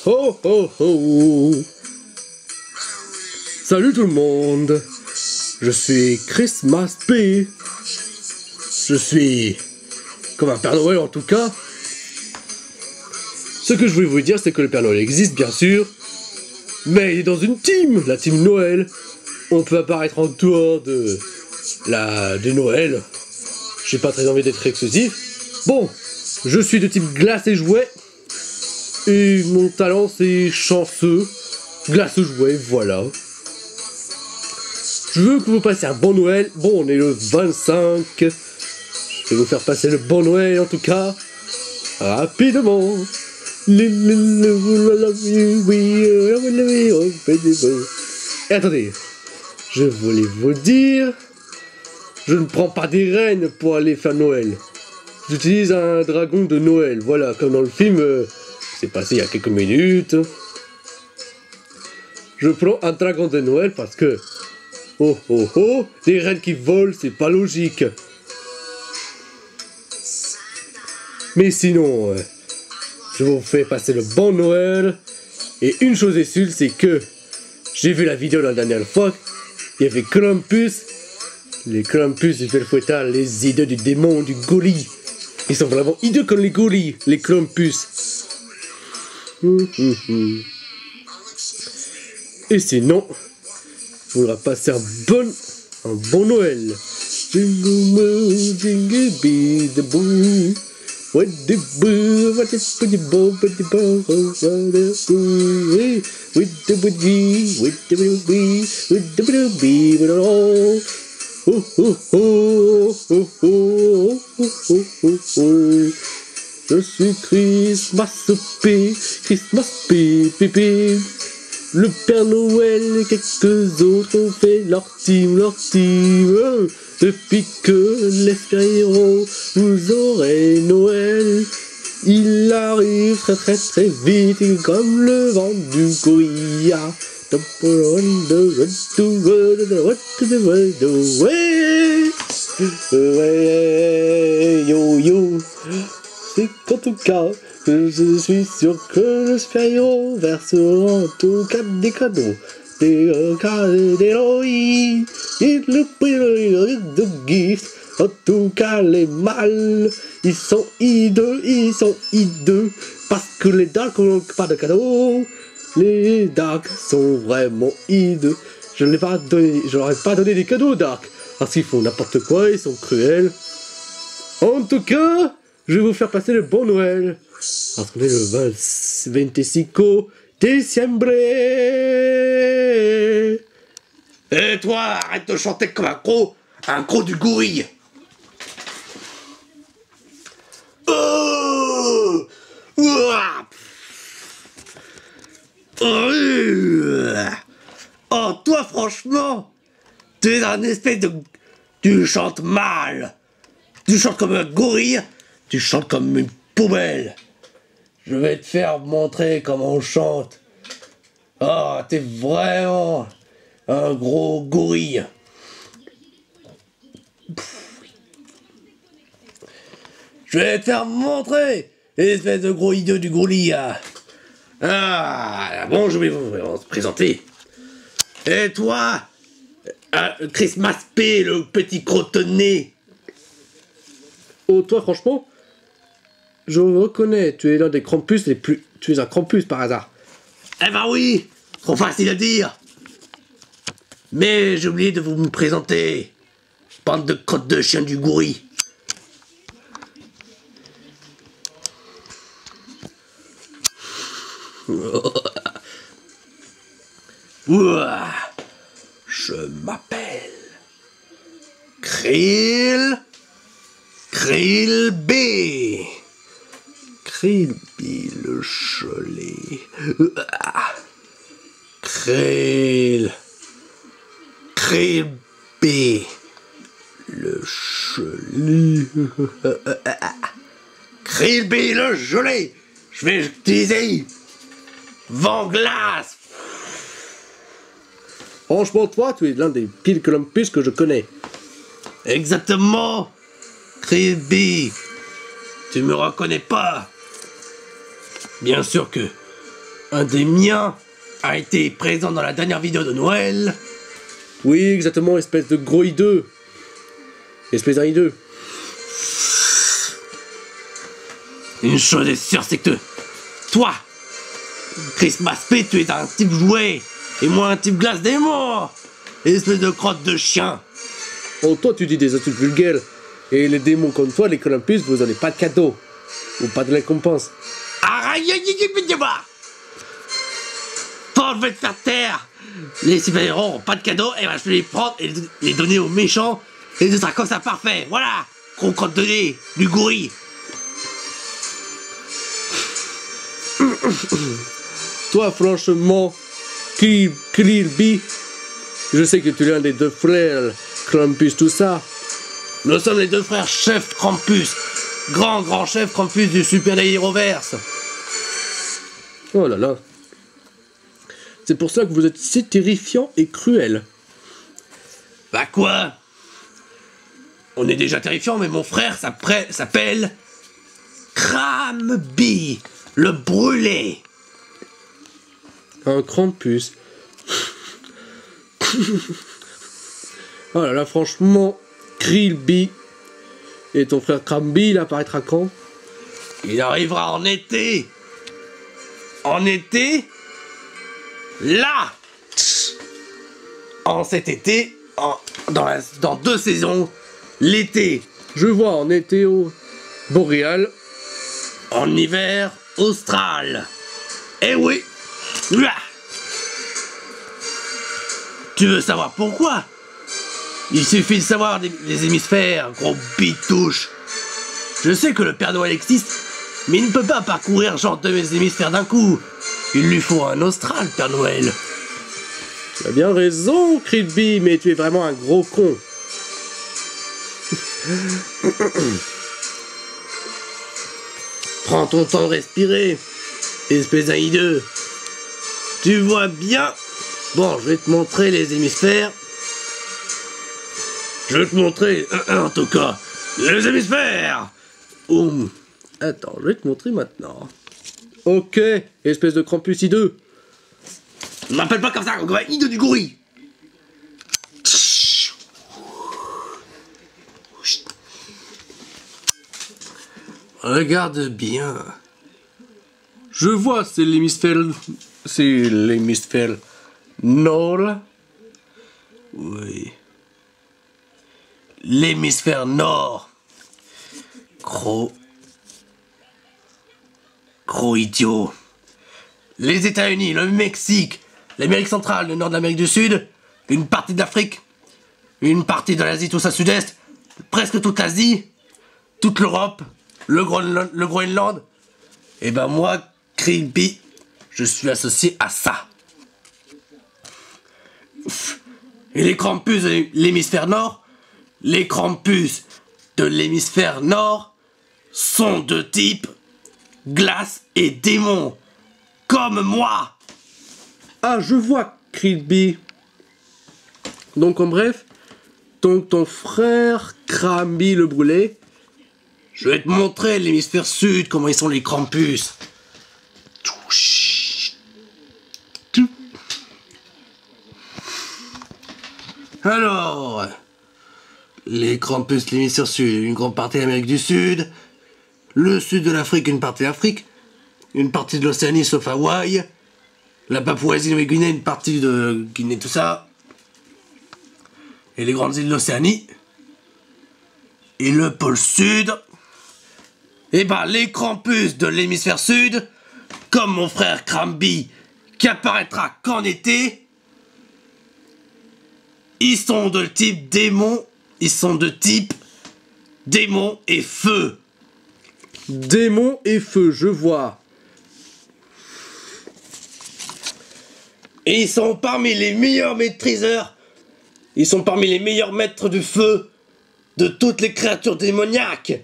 Ho ho ho. Salut tout le monde. Je suis Christmas P. Je suis comme un Père Noël en tout cas. Ce que je voulais vous dire, c'est que le Père Noël existe bien sûr, mais il est dans une team, la team Noël. On peut apparaître en dehors de Noël. J'ai pas très envie d'être excessif. Bon, je suis de type glace et jouet. Et mon talent c'est chanceux. Glace et jouet, voilà. Je veux que vous passiez un bon Noël. Bon, on est le 25. Je vais vous faire passer le bon Noël en tout cas. Rapidement. Et attendez. Je voulais vous dire. Je ne prends pas des rennes pour aller faire Noël. J'utilise un dragon de Noël. Voilà, comme dans le film. C'est passé il y a quelques minutes. Je prends un dragon de Noël parce que... Oh oh oh, des rennes qui volent, c'est pas logique. Mais sinon, je vous fais passer le bon Noël. Et une chose est sûre, c'est que j'ai vu la vidéo la dernière fois. Il y avait Krampus. Les Krampus, les Fouettard, les hideux du démon, du gouli. Ils sont vraiment hideux comme les goulis, les Krampus. Et sinon, il faudra passer un bon Noël. Jingle, jingle, be the boo. What the boo, what the boo, what the boo, what the boo, with the bee, with the bee, with the bee, with all. Oh oh oh oh oh oh oh oh. Je suis Christmas P, Christmas P, P, P. Le Père Noël et quelques autres ont fait leur team. Depuis que les Skyros, vous aurez Noël. Il arrive très très vite comme le vent du Goya. Yo yo. C'est qu'en tout cas, je suis sûr que le Spyro versera en tout cas des cadeaux. Des cadeaux, des gifts. En tout cas, les mâles, ils sont hideux. Parce que les darks n'ont pas de cadeaux. Les darks sont vraiment hideux. Je leur ai pas donné des cadeaux aux darks. Parce qu'ils font n'importe quoi, ils sont cruels. En tout cas... je vais vous faire passer le bon Noël. Parce qu'on est le 25 décembre. Et toi, arrête de chanter comme un gros du gorille. Oh, oh, toi, franchement, tu es un espèce de... Tu chantes mal. Tu chantes comme un gorille. Tu chantes comme une poubelle. Je vais te faire montrer comment on chante. Oh, t'es vraiment un gros gorille. Je vais te faire montrer, espèce de gros idiot du gorille. Ah, bon, je vais vous présenter. Et toi, Christmas P, le petit crotonné. Oh, toi, franchement, je reconnais, tu es l'un des Krampus les plus... Tu es un Krampus par hasard. Eh ben oui, trop facile à dire. Mais j'ai oublié de vous me présenter. Bande de crottes de chien du gorille. Je m'appelle Krill B. Krill B le Cholet. Krill B le Cholet. Krill B le Cholet. Je vais utiliser vent glace. Franchement, toi, tu es l'un des pires Krampus que je connais. Exactement. Krill B. Tu me reconnais pas? Bien sûr que Un des miens a été présent dans la dernière vidéo de Noël. Oui, exactement, espèce de gros hideux. Espèce d'un hideux. Une chose est sûre, c'est que toi, Christmas P, tu es un type jouet, et moi un type glace démon. Espèce de crotte de chien. Oh, toi, tu dis des insultes vulgaires. Et les démons comme toi, les Columpus, vous n'avez pas de cadeau. Ou pas de récompense. Arrête, Paul veut te faire taire. Les super-héros n'ont pas de cadeau, et ben je vais les prendre et les donner aux méchants, et ce sera comme ça parfait. Voilà, gros crotte de nez, du gorille. Toi, franchement, Kirby, je sais que tu es l'un des deux frères, Krampus, tout ça. Nous sommes les deux frères chefs Krampus. Grand chef Krampus du Super Héroverse. Oh là là. C'est pour ça que vous êtes si terrifiant et cruel. Bah quoi? On est déjà terrifiant, mais mon frère s'appelle Krambi, le brûlé. Un Krampus. Oh là là, franchement, Krillby. Et ton frère Krambi, il apparaîtra quand? Il arrivera en été. En été? Là! En cet été, dans 2 saisons, l'été. Je vois en été au boréal. En hiver, austral. Eh oui! Ouah. Tu veux savoir pourquoi? Il suffit de savoir les hémisphères, gros bitouche. Je sais que le Père Noël existe, mais il ne peut pas parcourir genre 2 hémisphères d'un coup. Il lui faut un austral, Père Noël. Tu as bien raison, Krillby, mais tu es vraiment un gros con. Prends ton temps de respirer, espèce d'un hideux. Tu vois bien? Bon, je vais te montrer les hémisphères. Je vais te montrer, en tout cas, les hémisphères. Attends, je vais te montrer maintenant. Ok, espèce de Krampus hideux. Ne m'appelle pas comme ça, hideux du gorille. Regarde bien. Je vois, c'est l'hémisphère... C'est l'hémisphère nord. Oui. L'hémisphère nord. Gros idiot. Les États-Unis, le Mexique, l'Amérique centrale, le nord de l'Amérique du Sud, une partie de l'Afrique, une partie de l'Asie, tout ça sud-est, presque toute l'Asie, toute l'Europe, le Groenland. Et ben moi, Krillby, je suis associé à ça. Et les Krampus de l'hémisphère nord, les Krampus de l'hémisphère nord sont de type glace et démon, comme moi. Ah, je vois, Krillby. Donc, en bref, ton frère Krambi le brûlé. Je vais te montrer l'hémisphère sud, comment ils sont les Krampus. Alors, les Krampus, l'hémisphère sud, une grande partie de l'Amérique du Sud, le sud de l'Afrique, une partie de l'Afrique, une partie de l'Océanie sauf Hawaï, la Papouasie-Nouvelle-Guinée, une partie de Guinée, tout ça, et les grandes îles de l'Océanie, et le pôle sud. Et ben les Krampus de l'hémisphère sud, comme mon frère Krambi, qui apparaîtra qu'en été, ils sont de type démon, ils sont de type démon et feu. Démon et feu, je vois. Et ils sont parmi les meilleurs maîtriseurs, ils sont parmi les meilleurs maîtres du feu de toutes les créatures démoniaques.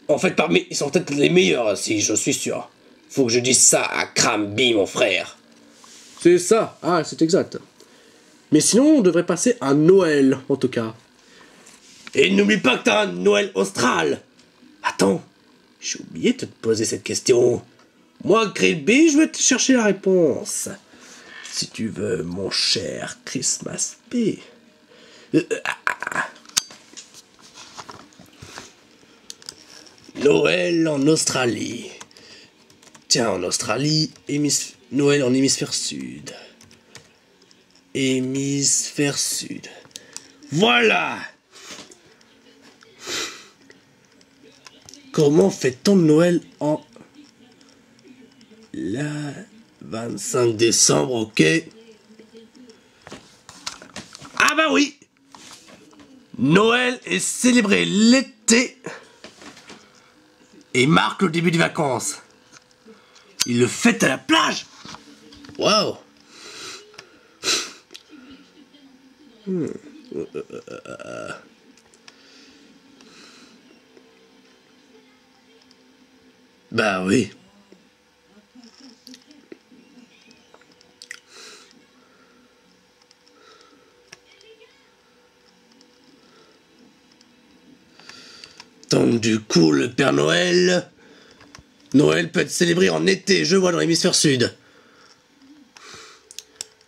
En fait, ils sont peut-être les meilleurs, si je suis sûr. Faut que je dise ça à Krambi, mon frère. C'est ça, ah, c'est exact. Mais sinon, on devrait passer à Noël, en tout cas. Et n'oublie pas que t'as un Noël austral. Attends, j'ai oublié de te poser cette question. Moi, Creepy, je vais te chercher la réponse. Si tu veux, mon cher Christmas P. Noël en Australie. Tiens, en Australie, Noël en hémisphère sud. Hémisphère sud. Voilà! Comment fait-on Noël en... La 25 décembre, ok. Ah bah oui! Noël est célébré l'été et marque le début des vacances. Il le fête à la plage. Waouh! Bah oui. Donc du coup, le Père Noël... Noël peut être célébré en été, je vois, dans l'hémisphère sud.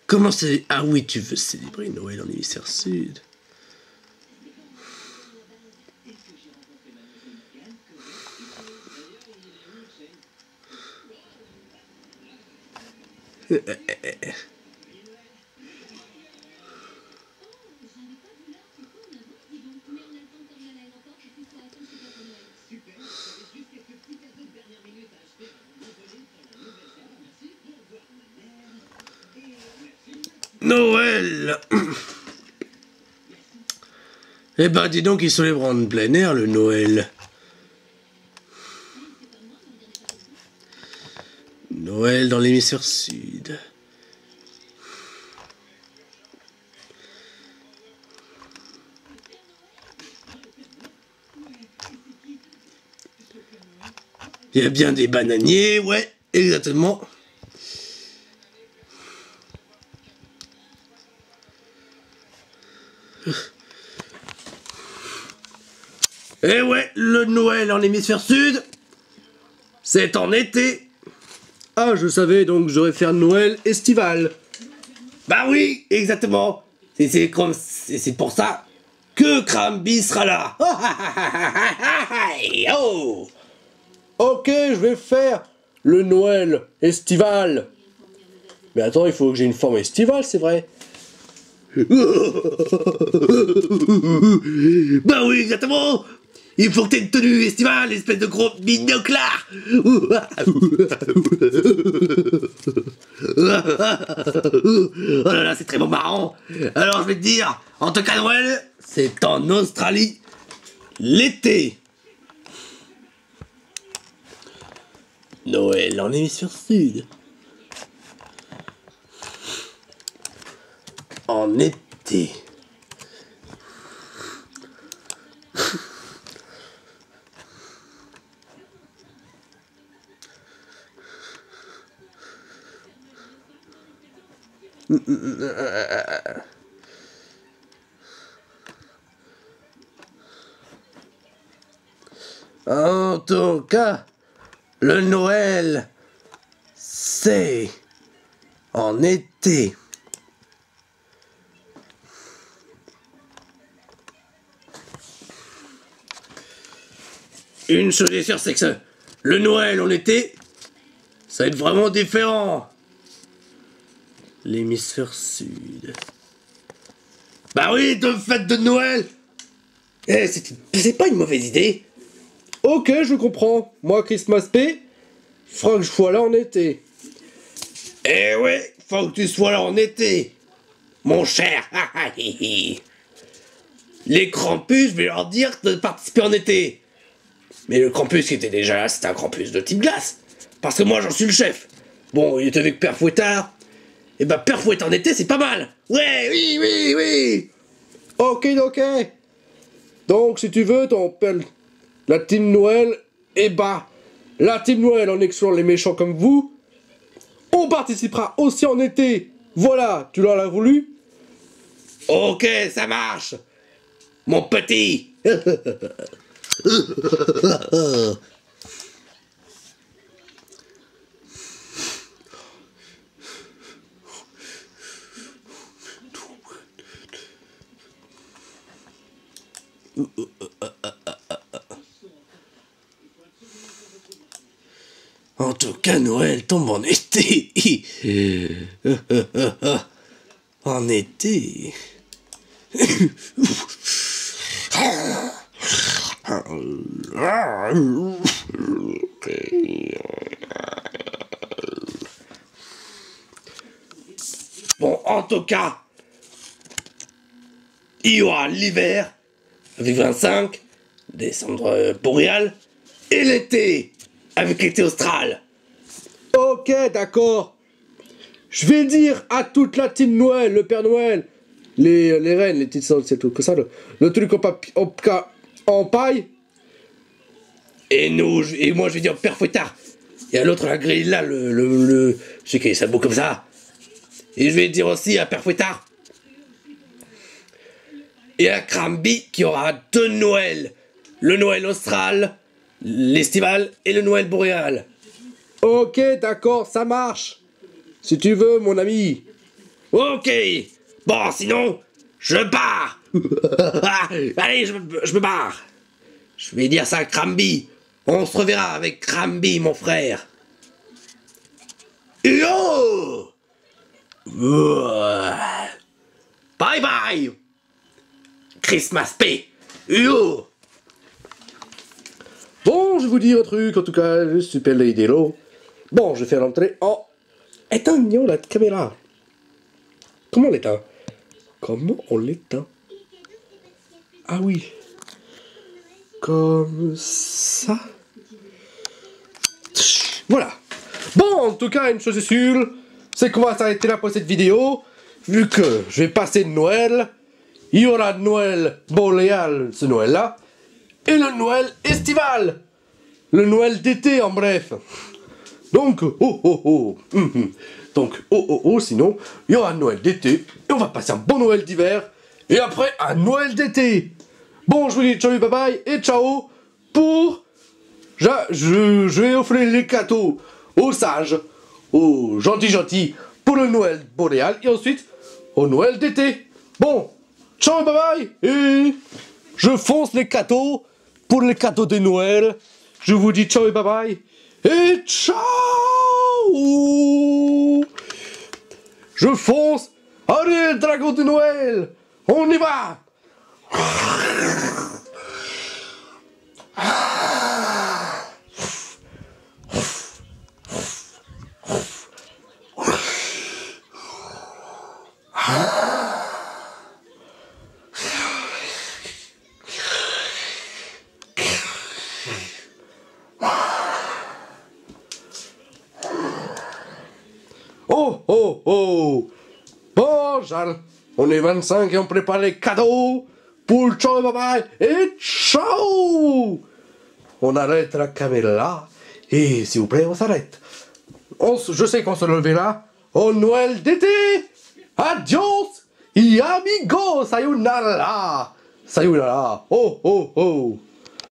Comment c'est... Ah oui, tu veux célébrer Noël en hémisphère sud. Noël. Eh ben, dis donc, ils célèbrent en plein air, le Noël. Noël dans l'hémisphère sud. Il y a bien des bananiers, ouais, exactement. Et ouais, le Noël en hémisphère sud, c'est en été. Ah, je savais, donc j'aurais fait un Noël estival. Bah oui, exactement. C'est pour ça que Cramby sera là. Oh. Ok, je vais faire le Noël estival. Mais attends, il faut que j'ai une forme estivale, c'est vrai. Bah oui, exactement. Il faut que t'aies une tenue estivale, espèce de gros binoclard. Oh là là, c'est très bon marrant. Alors je vais te dire, en tout cas Noël, c'est en Australie, l'été. Noël en hémisphère sud. En été. En tout cas, le Noël, c'est en été. Une chose est sûre, c'est que le Noël en été, ça va être vraiment différent. L'hémisphère sud. Bah oui, de fête de Noël. Eh, c'est pas une mauvaise idée. Ok, je comprends. Moi, Christmas P, faudra que je sois là en été. Eh ouais, faut que tu sois là en été. Mon cher. Les Krampus, je vais leur dire de participer en été. Mais le Krampus qui était déjà là, c'était un Krampus de type glace. Parce que moi, j'en suis le chef. Bon, il était avec Père Fouettard. Et bah, Père Fouettard en été, c'est pas mal. Ouais, oui, oui, oui. Ok, ok. Donc, si tu veux, t'appelles la team Noël, et bah, la team Noël, en excluant les méchants comme vous, on participera aussi en été. Voilà, tu l'as voulu? Ok, ça marche. Mon petit. En tout cas, Noël tombe en été. En été. Bon, en tout cas, il y aura l'hiver avec 25, décembre boréal, et l'été avec l'été austral. Ok, d'accord. Je vais dire à toute la team Noël, le Père Noël, les reines, les petites sœurs, c'est tout que ça, le truc en paille. Et moi je vais dire Père Fouettard. Et à l'autre la grille là, je sais qu'il est beau comme ça. Et je vais dire aussi à Père Fouettard. Et à Cramby qui aura 2 Noëls. Le Noël austral, l'estival et le Noël boréal. Ok, d'accord, ça marche. Si tu veux, mon ami. Ok. Bon, sinon, je pars. Allez, je me barre. Je vais dire ça à Cramby. On se reverra avec Cramby, mon frère. Yo! Bye bye! Christmas P! Yo! Bon, je vous dis un truc, en tout cas, je suis Lady Hello. Bon, je vais faire l'entrée en... Éteignons la caméra. Comment on l'éteint? Comment on l'éteint? Ah oui. Comme ça. Voilà. Bon, en tout cas, une chose est sûre, c'est qu'on va s'arrêter là pour cette vidéo. Vu que je vais passer de Noël, il y aura de Noël boréal, ce Noël-là, et le Noël estival. Le Noël d'été, en bref. Donc, Donc, sinon, il y aura un Noël d'été, et on va passer un bon Noël d'hiver, et après, un Noël d'été. Bon, je vous dis ciao, bye bye, et ciao, pour... Je vais offrir les cadeaux aux sages, aux gentils, pour le Noël boréal, et ensuite, au Noël d'été. Bon, ciao, bye bye, et je fonce les cadeaux, pour les cadeaux de Noël. Je vous dis ciao et bye bye, et ciao. Je fonce. Allez, dragon de Noël, on y va. Bon, Jean, on est 25 et on prépare les cadeaux pour le ciao et bye bye et ciao. On arrête la caméra et s'il vous plaît, on s'arrête. Je sais qu'on se reverra au Noël d'été. Adios y amigos, sayonara. Sayonara.